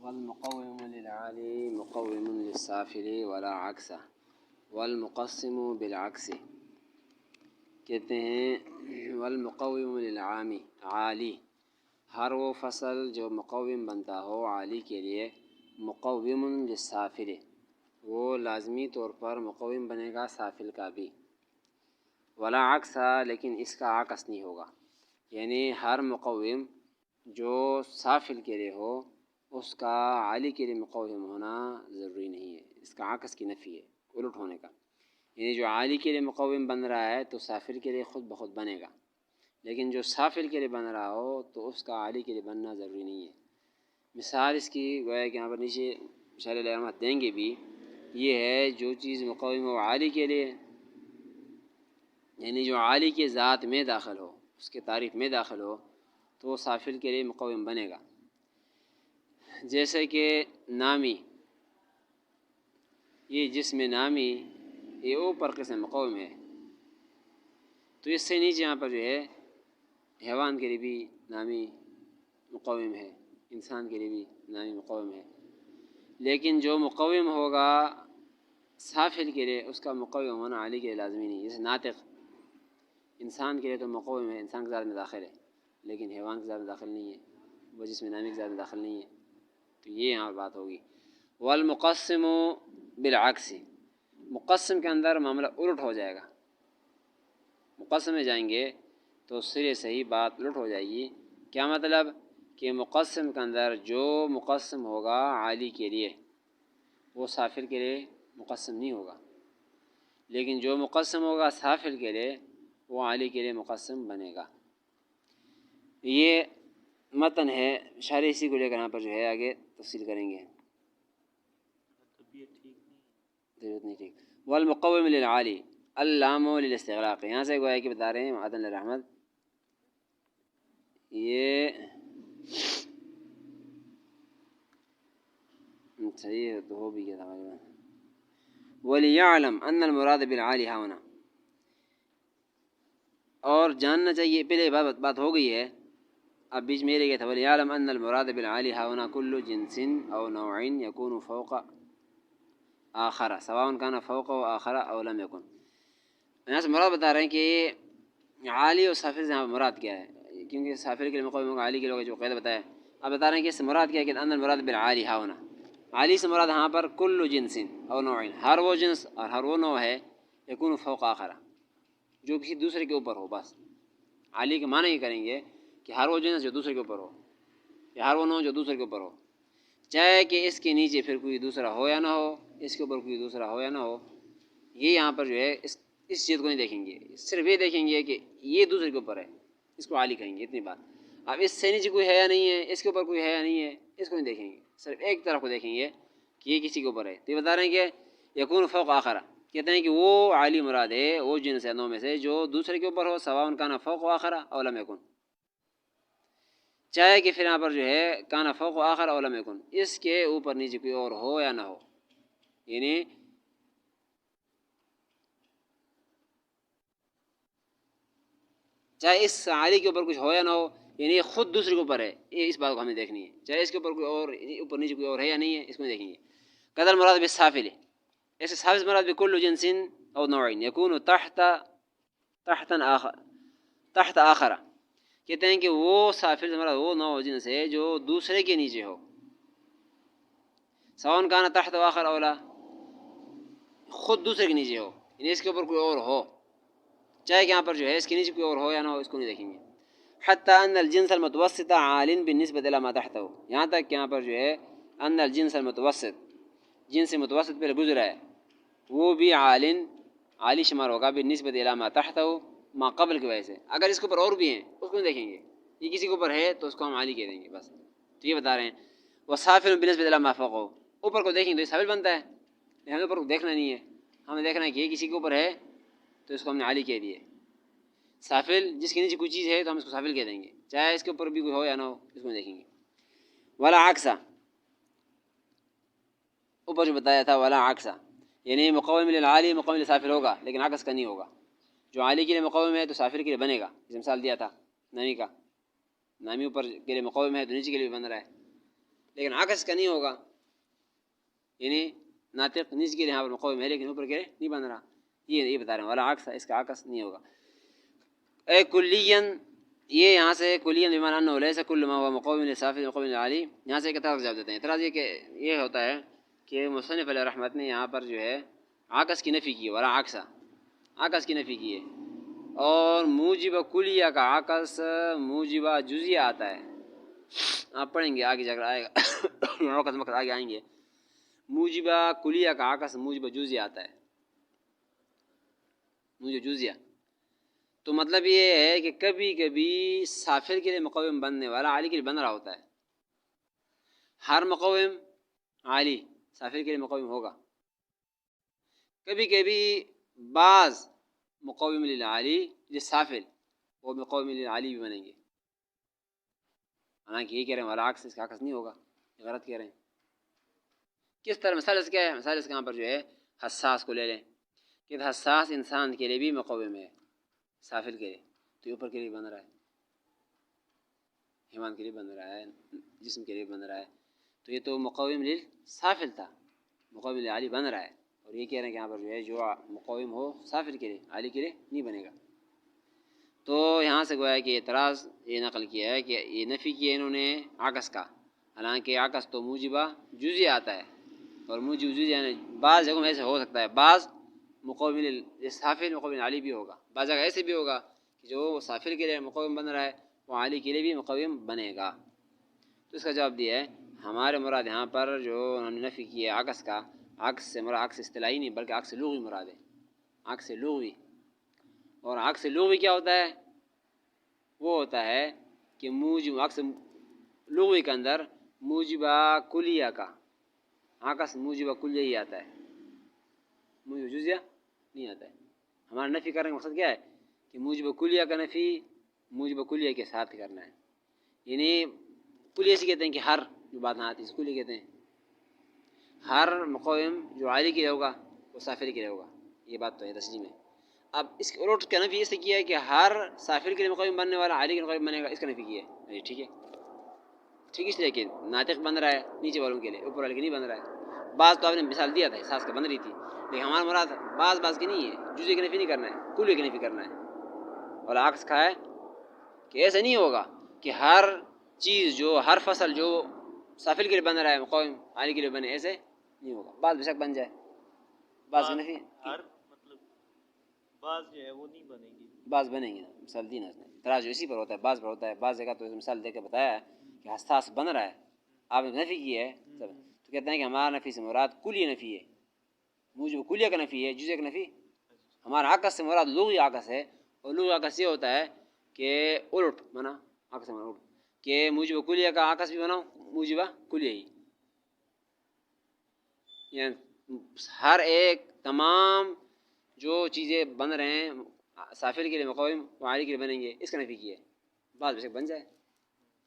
والمقوم للعالي مقوم للسافل ولا عکسہ والمقسم بالعکس کہتے ہیں والمقوم للعامی عالی ہر وہ فصل جو مقوم بنتا ہو عالی کے لیے مقوم للسافل وہ لازمی طور پر مقوم بنے گا سافل کا بھی ولا عکسہ لیکن اس کا عکس نہیں ہوگا یعنی ہر مقوم جو سافل کے لیے ہو اس کا عالی کے لیے مقوم ہونا ضروری نہیں ہے، اس کا عکس کی نفی ہے الٹ ہونے کا، یعنی جو عالی کے لیے مقوم بن رہا ہے تو سافل کے لیے خود بخود بنے گا، لیکن جو سافل کے لیے بن رہا ہو تو اس کا عالی کے لیے بننا ضروری نہیں ہے۔ مثال اس کی گویا کہ یہاں پر نیچے اشارے علامات دیں گے بھی، یہ ہے جو چیز مقوم ہو عالی کے لیے، یعنی جو عالی کے ذات میں داخل ہو، اس کے تعریف میں داخل ہو تو وہ سافل کے لیے مقوم بنے گا۔ جیسے کہ نامی، یہ جسم نامی یہ اوپر قسم مقوم ہے، تو اس سے نیچے یہاں پر جو ہے حیوان کے لیے بھی نامی مقوم ہے، انسان کے لیے بھی نامی مقوم ہے، لیکن جو مقوم ہوگا سافل کے لیے اس کا مقوم ہونا عالی کے لیے لازمی نہیں۔ جیسے ناطق، انسان کے لیے تو مقوم ہے، انسان کے ذات میں داخل ہے، لیکن حیوان کے ذات میں داخل نہیں ہے، وہ جسم نامی کے ذات میں داخل نہیں ہے، تو یہ یہاں بات ہوگی۔ والمقسم بالعکس، مقسم کے اندر معاملہ الٹ ہو جائے گا، مقسم میں جائیں گے تو سرے سے ہی بات الٹ ہو جائے گی۔ کیا مطلب کہ مقسم کے اندر جو مقسم ہوگا عالی کے لیے وہ سافل کے لیے مقسم نہیں ہوگا، لیکن جو مقسم ہوگا سافل کے لیے وہ عالی کے لیے مقسم بنے گا۔ یہ متن ہے، اشارے اسی کو لے کر یہاں پر جو ہے آگے تفصیل کریں گے، طبیعت نہیں ٹھیک۔ والمقوم للعالی اللام للاستغراق، یہاں سے گویا کہ بتا رہے ہیں معدن الرحمت، یہ صحیح تو ہو بھی گیا تھا غالباً۔ وَلِيَعْلَمْ أَنَّ الْمُرَادَ بِالْعَالِ هَوْنَا، اور جاننا چاہیے، پہلے بات ہو گئی ہے، اب بیچ میں رہ گیا تھا۔ وَلِيَعْلَمْ أَنَّ الْمُرَادَ بِالْعَالِ هَوْنَا كُلُّ جِنْسٍ أَوْ نَوْعٍ يَكُونُ فَوْقَ آخر سواء كان فوقه آخر أو لم يكن۔ یہاں سے مراد بتا رہے ہیں کہ عالی اور سافل سے مراد کیا ہے، کیونکہ سافل کے لیے مقوم ہوگا عالی کے لوگ جو قید بتایا، اب بتا رہے ہیں کہ اس سے مراد کیا ہے کہ ان المراد بالعالی ہاونا، عالی سے مراد یہاں پر کل جنس او نوع، ہر وہ جنس اور ہر وہ نوع ہے یکون فوق آخر جو کسی دوسرے کے اوپر ہو، بس عالی کے معنی یہ کریں گے کہ ہر وہ جنس جو دوسرے کے اوپر ہو یا ہر وہ نوع جو دوسرے کے اوپر ہو، چاہے کہ اس کے نیچے پھر کوئی دوسرا ہو یا نہ ہو، اس کے اوپر کوئی دوسرا ہو یا نہ ہو، یہ یہاں پر جو ہے اس چیز کو نہیں دیکھیں گے، صرف یہ دیکھیں گے کہ یہ دوسرے کے اوپر ہے، اس کو عالی کہیں گے، اتنی بات۔ اب اس سے نیچے کوئی ہے یا نہیں ہے، اس کے اوپر کوئی ہے یا نہیں ہے، اس کو نہیں دیکھیں گے، صرف ایک طرف کو دیکھیں گے کہ یہ کسی کے اوپر ہے، تو یہ بتا رہے ہیں کہ یکون فوق آخرہ، کہتے ہیں کہ وہ عالی مراد ہے وہ جنس ہے نوع میں سے جو دوسرے کے اوپر ہو، سواء کان فوق آخرہ او لم یکن، چاہے کہ پھر یہاں پر جو ہے کان فوق آخر او لم یکن، اس کے اوپر نیچے کوئی اور ہو یا نہ ہو، یعنی چاہے اس عالی کے اوپر کچھ ہو یا نہ ہو، یعنی یہ خود دوسرے کے اوپر ہے، یہ اس بات کو ہمیں دیکھنی ہے، چاہے اس کے اوپر کوئی اور اوپر نیچے کوئی اور ہے یا نہیں ہے، اس کو دیکھیں گے۔ قدر مراد بالسافل، ایسے سافل مراد بكل جنس او نوع يكون تحت آخر، کہتے ہیں کہ وہ سافل مراد وہ نوع جنس ہے جو دوسرے کے نیچے ہو، سواء كان تحت آخر اولا، خود دوسرے کے نیچے ہو، یعنی اس کے اوپر کوئی اور ہو، چاہے کہ یہاں پر جو ہے اس کے نیچے کوئی اور ہو یا نہ ہو، اس کو نہیں دیکھیں گے۔ حتی ان الجنس المتوسط عال بالنسبة الى ما تحته، یہاں تک کہ یہاں پر جو ہے ان الجنس المتوسط، جنس متوسط پہلے گزرا ہے، وہ بھی عالی شمار ہوگا بالنسبة الى ما تحته، ما قبل کی وجہ سے، اگر اس کے اوپر اور بھی ہیں اس کو نہیں دیکھیں گے، یہ کسی کے اوپر ہے تو اس کو ہم عالی کہہ دیں گے بس، تو یہ بتا رہے ہیں وصافل بالنسبة الى ما فوقه، اوپر کو دیکھیں تو یہ سافل بنتا ہے، ہمیں اوپر کو دیکھنا نہیں ہے، ہمیں دیکھنا ہے کہ یہ کسی کے اوپر ہے تو اس کو ہم نے عالی کہہ دیے۔ سافل جس کے نیچے کوئی چیز ہے تو ہم اس کو سافل کہہ دیں گے، چاہے اس کے اوپر بھی کوئی ہو یا نہ ہو، اس کو دیکھیں گے۔ ولا عکسہ، اوپر جو بتایا تھا ولا عکسہ، یعنی مقوم للعالی مقوم للسافل ہوگا لیکن عکس کا نہیں ہوگا، جو عالی کے لیے مقوم ہے تو سافل کے لیے بنے گا، جیسے مثال دیا تھا نامی کا، نامی اوپر کے لیے مقوم ہے تو نیچے کے لیے بھی بن رہا ہے، لیکن عکس کا نہیں ہوگا، یعنی ناطق نیچ کے یہاں پر مقوم ہے لیکن اوپر کے نہیں بن رہا، یہ بتا رہے ہیں والا عکس، اس کا عکس نہیں ہوگا. اے کلین، یہ یہاں سے کلین بمعنی انه ليس كل ما هو مقوم للصافل مقوم للعلی، یہاں سے ایک اعتراض جواب دیتے ہیں. اعتراض یہ کہ یہ ہوتا ہے کہ مصنف علیہ رحمت نے یہاں پر جو ہے عکس کی نفی کی ہے، ولا عکس، عکس کی نفی کی ہے، اور موجب کلیہ کا عکس موجب جزیہ آتا ہے. آپ پڑھیں گے آگے جا کر آئے گا وقت وقت آگے آئیں گے. موجب کلیہ کا عکس موجب جزیہ آتا ہے، موجب جزیہ. تو مطلب یہ ہے کہ کبھی کبھی سافر کے لیے مقوم بننے والا علی کے لیے بن رہا ہوتا ہے. ہر مقوم علی سافر کے لیے مقوم ہوگا. کبھی کبھی بعض مقوم للعلی جو سافل وہ مقوم للعلی بھی بنیں گے. حالانکہ یہ کہہ رہے ہیں والا عکس، اس کا عکس نہیں ہوگا، یہ غلط کہہ رہے ہیں. کس طرح مثال اس کیا ہے؟ مثال اس کے یہااں پر جو ہے حساس کو لے لیں کہ حساس انسان کے لیے بھی مقوم ہے سافل کے لیے، تو اوپر کے لیے بن رہا ہے، حیوان کے لیے بن رہا ہے، جسم کے لیے بن رہا ہے. تو یہ تو مقوم للسافل تھا، مقوم للعلی بن رہا ہے. اور یہ کہہ رہے ہیں کہ یہاں پر جو ہے جو مقوم ہو سافل کے لیے علی کے لیے نہیں بنے گا. تو یہاں سے گویا کہ اعتراض یہ نقل کیا ہے کہ یہ نفی کیا انہوں نے عکس کا، حالانکہ عکس تو موجبہ جزیہ آتا ہے، اور موجب جزیہ یعنی بعض جگہوں میں ایسے ہو سکتا ہے بعض مقوم للسافل مقوم للعلی بھی ہوگا، بعض جگہ ایسے بھی ہوگا کہ جو سافل کے لیے مقوم بن رہا ہے وہ علی کے لیے بھی مقوم بنے گا. تو اس کا جواب دیا ہے ہمارے مراد یہاں پر جو انہوں نے نفی کی ہے عکس کا، عکس سے مراد عکس اصطلاحی نہیں بلکہ عکس لغوی مراد ہے، عکس لغوی. اور عکس لغوی کیا ہوتا ہے؟ وہ ہوتا ہے کہ موجب عکس لغوی کے اندر موجبہ کلیہ کا عکس موجبہ کلیہ ہی آتا ہے، موجب جزیہ نہیں آتا ہے. ہمارا نفی کرنے کا مقصد کیا ہے کہ موجب کلیہ کا نفی موجب کلیہ کے ساتھ کرنا ہے. یعنی کلیہ سے کہتے ہیں کہ ہر جو بات نہ آتی ہے کلیہ کہتے ہیں. ہر مقوم جو علی کے لیے ہوگا وہ سافل کے لیے ہوگا، یہ بات تو ہے تسلیم ہے. اب اس کے الٹ کا نفی اس نے کیا ہے کہ ہر سافل کے لیے مقوم بننے والا علی کے لیے مقوم بنے گا، اس کا نفی کیا ہے. ٹھیک ہے، ٹھیک اس لیے کہ ناطق بن رہا ہے نیچے والوں کے لیے، اوپر والے کے نہیں بن رہا ہے. بعض تو آپ نے مثال دیا تھا احساس کا بن رہی تھی، لیکن ہمارا مراد بعض کی نہیں ہے، جزء کی نفی نہیں کرنا ہے، کلیہ کی نفی کرنا ہے. اور عکس کھا ہے کہ ایسا نہیں ہوگا کہ ہر چیز جو ہر فصل جو سافل کے لیے بن رہا ہے مقوم علی کے لیے بنے، ایسے نہیں ہوگا. بعض بے شک بن جائے، بعض کی نفی ہر مطلب بعض جو ہے وہ نہیں بنے گی، بعض بنیں گے. مثال دی نا اس نے، تراز جو اسی پر ہوتا ہے بعض پر ہوتا ہے. بعض جگہ تو مثال دے کے بتایا ہے کہ حساس بن رہا ہے، آپ نے نفی کی ہے تو کہتے ہیں کہ ہمارا نفی سے مراد کلیہ نفی ہے، موجب کلیہ کا نفی ہے، جزء کا نفی. ہمارا عکس سے مراد لغوی عکس ہے، اور لغوی عکس یہ ہوتا ہے کہ الٹ منا عکس منا الٹ کہ موجب کلیہ کا عکس بھی بناؤ موجبہ کلیہ ہی. یعنی ہر ایک تمام جو چیزیں بن رہے ہیں سافل کے لیے مقوم و علی کے لیے بنیں گے، اس کا نفی کیا ہے. بعض بے شک بن جائے،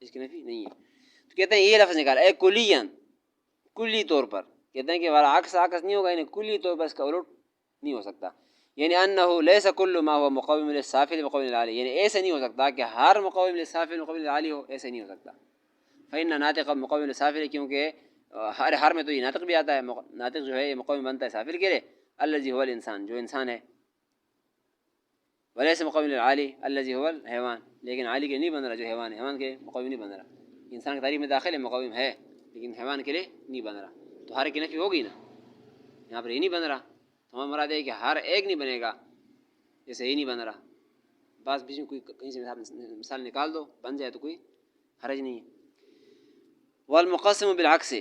اس کی نفی نہیں ہے. تو کہتے ہیں یہ لفظ نکالا اے کلین، کلی طور پر کہتے ہیں کہ والا عکس نہیں ہوگا، یعنی کلی طور پر اس کا الٹ نہیں ہو سکتا. یعنی انه ليس كل ما هو مقوم للسافل مقوم للعلی، یعنی ایسے نہیں ہو سکتا کہ ہر مقوم للسافل مقوم للعلی ہو، ایسے نہیں ہو سکتا. فإن ناطق مقوم للسافل، کیونکہ ہر میں تو یہ ناطق بھی آتا ہے، ناطق جو ہے یہ مقوم بنتا ہے سافل کے لیے. الذي هو الانسان، جو انسان ہے. وليس مقوم للعلی الذي هو الحیوان، لیکن علی کے نہیں بن رہا جو حیوان ہے، حیوان کے مقوم نہیں بن رہا. انسان کی تعریف میں داخل ہے مقوم ہے، لیکن حیوان کے لیے نہیں بن رہا. تو ہر کی نفی ہوگی نا، یہاں پر یہ نہیں بن رہا. تو ہمارا مراد ہے کہ ہر ایک نہیں بنے گا، جیسے یہ نہیں بن رہا. بعض بیچ میں کوئی کہیں سے مثال نکال دو بن جائے تو کوئی حرج نہیں ہے. والمقسم بالعکس،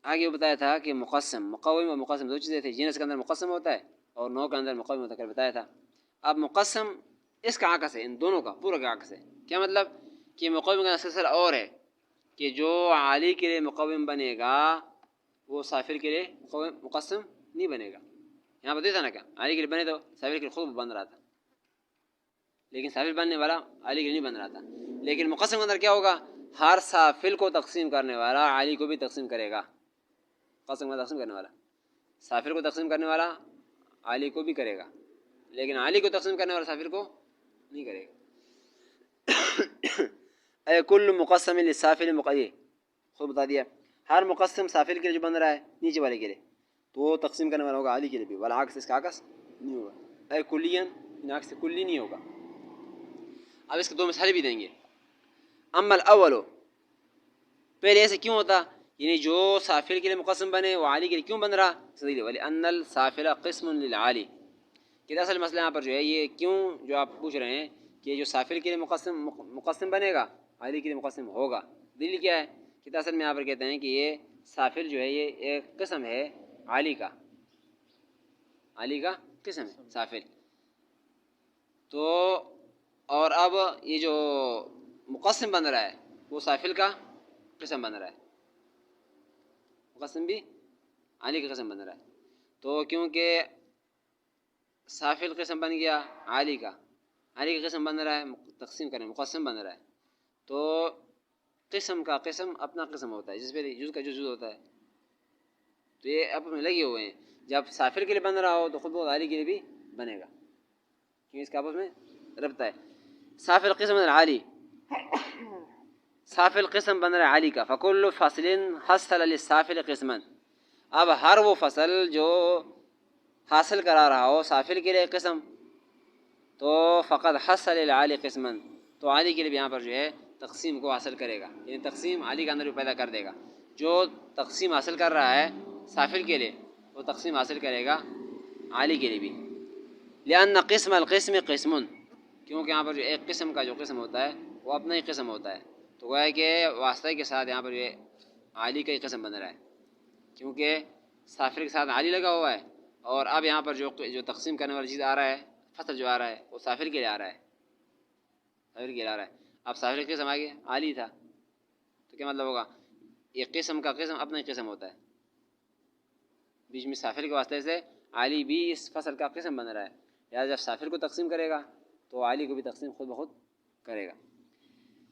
آگے وہ بتایا تھا کہ مقسم مقوم اور مقسم دو چیزیں تھیں. جنس کے اندر مقسم ہوتا ہے اور نوع کے اندر مقوم ہوتا ہے، بتایا تھا. اب مقسم اس کا عکس ہے، ان دونوں کا پورا کا عکس ہے. کیا مطلب کہ مقوم کا سلسلہ اور ہے کہ جو علی کے لیے مقوم بنے گا وہ سافل کے لیے مقسم نہیں بنے گا. یہاں پر دیکھا نا کہ علی کے لیے بنے تو سافل کے لیے خوب بن رہا تھا، لیکن سافل بننے والا علی کے لیے نہیں بن رہا تھا. لیکن مقسم کے اندر کیا ہوگا؟ ہر سافل کو تقسیم کرنے والا علی کو بھی تقسیم کرے گا. قسم کو تقسیم کرنے والا سافل کو تقسیم کرنے والا علی کو بھی کرے گا، لیکن علی کو تقسیم کرنے والا سافل کو نہیں کرے گا. اے کل مقسم للسافل مقید، خود بتا دیا ہر مقسم سافل کے لیے جو بن رہا ہے نیچے والے کے لیے تو وہ تقسیم کرنے والا ہوگا عالی کے لیے بھی، والعکس اس کا عکس نہیں ہوگا، اے کلین ان عکس کلی نہیں ہوگا۔ اب اس کے دو مثالیں بھی دیں گے۔ اما الاول، پہلے ایسے کیوں ہوتا، یعنی جو سافل کے لیے مقسم بنے وہ عالی کے لیے کیوں بن رہا، صحیح، وَلِأَنَّ السَّافِلَ قِسْمٌ لِلْعَالِ، کہ اصل مسئلہ یہاں پر جو ہے یہ کیوں جو آپ پوچھ رہے ہیں کہ جو سافل کے لیے مقسم بنے گا عالی کے لیے مقسم ہوگا، دلیل کیا ہے کہ اصل میں یہاں پر کہتے ہیں کہ یہ سافل جو ہے یہ ایک قسم ہے عالی کا، عالی کا قسم ہے سافل، تو اور اب یہ جو مقسم بن رہا ہے وہ سافل کا قسم بن رہا ہے، مقسم بھی عالی کا قسم بن رہا ہے، تو کیونکہ سافل قسم بن گیا عالی کا قسم بن رہا ہے، تقسیم کریں مقسم بن رہا ہے، تو قسم کا قسم اپنا قسم ہوتا ہے، جس پہ جز کا جز ہوتا ہے، تو یہ آپ میں لگے ہوئے ہیں، جب سافل کے لیے بن رہا ہو تو خود بخود عالی کے لیے بھی بنے گا، کیونکہ اس کا آپس میں ربط ہے۔ سافل قسم بن عالی، سافل قسم بن رہا ہے عالی کا، فکل فصل حصل للسافل قسما، اب ہر وہ فصل جو حاصل کرا رہا ہو سافل کے لیے قسم، تو فقط حصل للعالی قسما، تو عالی کے لیے بھی یہاں پر جو ہے تقسیم کو حاصل کرے گا، یعنی تقسیم عالی کے اندر بھی پیدا کر دے گا، جو تقسیم حاصل کر رہا ہے سافل کے لیے وہ تقسیم حاصل کرے گا عالی کے لیے بھی، لأن قسم القسم قسم، کیونکہ یہاں پر جو ایک قسم کا جو قسم ہوتا ہے وہ اپنا ہی قسم ہوتا ہے، تو وہ ہے کہ واسطے کے ساتھ یہاں پر یہ عالی کا ہی قسم بن رہا ہے، کیونکہ سافل کے ساتھ عالی لگا ہوا ہے، اور اب یہاں پر جو تقسیم کرنے والی چیز آ رہا ہے، فصل جو آ رہا ہے وہ سافل کے لیے آ رہا ہے، سافل کے لیے آ رہا ہے، اب سافل کا قسم آ گیا عالی تھا، تو کیا مطلب ہوگا، یہ قسم کا قسم اپنا ہی قسم ہوتا ہے، بیچ میں سافل کے واسطے سے عالی بھی اس فصل کا قسم بن رہا ہے، لہٰذا جب سافل کو تقسیم کرے گا تو عالی کو بھی تقسیم خود بخود کرے گا۔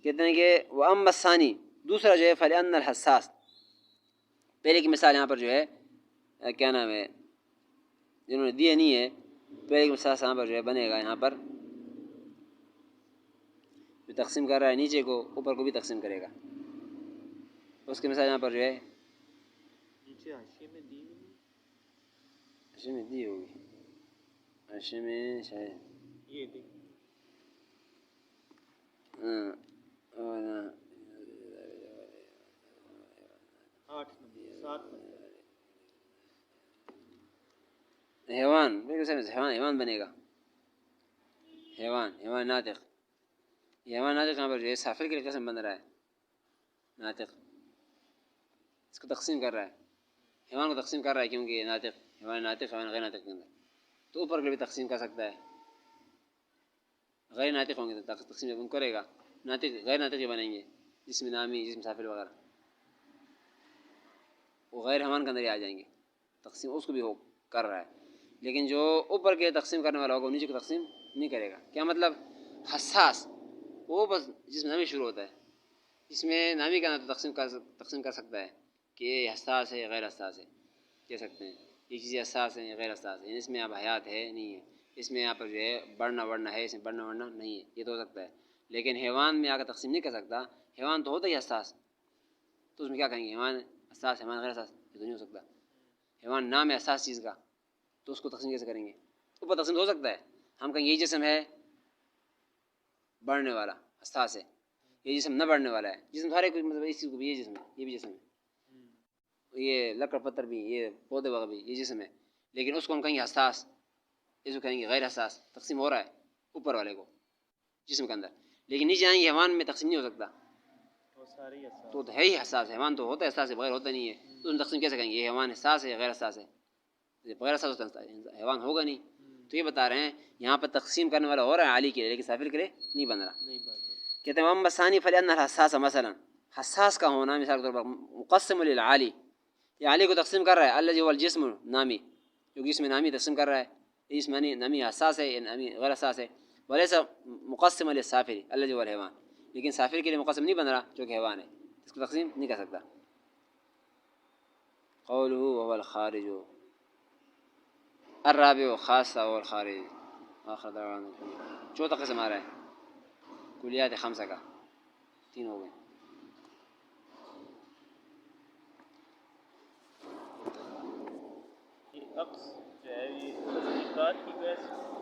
کہتے ہیں کہ وَأَمَّا الثَّانِي، دوسرا جو ہے فَلِأَنَّ الْحَسَّاسَ، پہلے کی مثال یہاں پر جو ہے کیا نام ہے جنہوں نے دیے نہیں ہے، پہلے کی مثال یہاں پر جو ہے بنے گا، یہاں پر جو تقسیم کر رہا ہے نیچے کو اوپر کو بھی تقسیم کرے گا، اس کی مثال یہاں پر جو ہے نیچے حاشیے میں دی ہوئی، حاشیے میں دی ہوگی، حاشیے میں شاید یہ دیکھ 8 نمبر 7 نمبر، حیوان حیوان بنے گا، حیوان ناطق، حیوان ناطق یہاں پر جو ہے سافل کے لیے قسم بن رہا ہے، ناطق اس کو تقسیم کر رہا ہے، حیوان کو تقسیم کر رہا ہے، کیونکہ یہ ناطق، حیوان ناطق حیوان غیر ناطق کے اندر، تو اوپر کے بھی تقسیم کر سکتا ہے، غیر ناطق ہوں گے تو تقسیم کرے گا، ناطق غیر ناطق بنیں گے، جسم نامی جسم سافل وغیرہ وہ غیر حیوان کے اندر ہی آ جائیں گے، تقسیم اس کو بھی کر رہا ہے، لیکن جو اوپر کے تقسیم کرنے والا ہوگا وہ نیچے کو تقسیم نہیں کرے گا، کیا مطلب، حساس وہ بس جسم نامی شروع ہوتا ہے، اس میں نامی کا اندر تقسیم کر سکتا ہے کہ یہ حساس ہے غیر حساس ہے، کہہ سکتے ہیں یہ چیزیں حساس ہیں یا غیر حساس ہیں، اس میں اب حیات ہے نہیں ہے، اس میں یہاں پر جو ہے بڑھنا ہے، اس میں بڑھنا نہیں ہے، یہ تو ہو سکتا ہے، لیکن حیوان میں آ کر تقسیم نہیں کر سکتا، حیوان تو ہوتا ہی حساس، تو اس میں کیا کہیں گے، حیوان حساس حیوان غیر حساس، یہ تو نہیں ہو سکتا، حیوان نام ہے حساس چیز کا، تو اس کو تقسیم کیسے کریں گے، اوپر تقسیم ہو سکتا ہے، ہم کہیں یہ جسم ہے بڑھنے والا حساس ہے، یہ جسم نہ بڑھنے والا ہے، جسم سارے کچھ مطلب اس چیز کو بھی یہ جسم ہے، یہ بھی جسم ہے، یہ لکڑ پتھر بھی، یہ پودے وغیرہ بھی یہ جسم ہے، لیکن اس کو ہم کہیں گے حساس، اس کو کہیں گے غیر حساس، تقسیم ہو رہا ہے اوپر والے کو جسم کے اندر، لیکن نیچے آئیں گے حیوان میں تقسیم نہیں ہو سکتا، تو ہے ہی حساس، حیوان تو ہوتا ہے حساس ہے، بغیر ہوتا نہیں ہے، تو اس میں تقسیم کیسے کریں گے، یہ حیوان حساس ہے غیر حساس ہے، بغیر حساس ہوتا ہے حیوان ہوگا نہیں، تو یہ بتا رہے ہیں یہاں پر تقسیم کرنے والا ہو رہا ہے عالی کے لیے، لیکن سافل کے لیے نہیں بن رہا، کہتے ہیں اما ثانی فلان الحساس، مثلا حساس کا ہونا مثال کے طور پر مقسم للعالی، یہ عالی کو تقسیم کر رہا ہے، الذی هو الجسم نامی، جو جسم نامی تقسیم کر رہا ہے، جسم نامی حساس ہے یا نامی غیر حساس ہے، ولیس مقسم للسافل الذی هو الحیوان، لیکن سافل کے لیے مقسم نہیں بن رہا جو کہ حیوان ہے، اس کو تقسیم نہیں کر سکتا۔ قوله وهو الخارج، الرابع خاصہ والخارج، آخر دعوانا، چوتھا قسم آ رہا ہے کلیات خمسہ کا، 3 ہو گئے۔ عکس جو ہے یہ تصدیقات کی بحث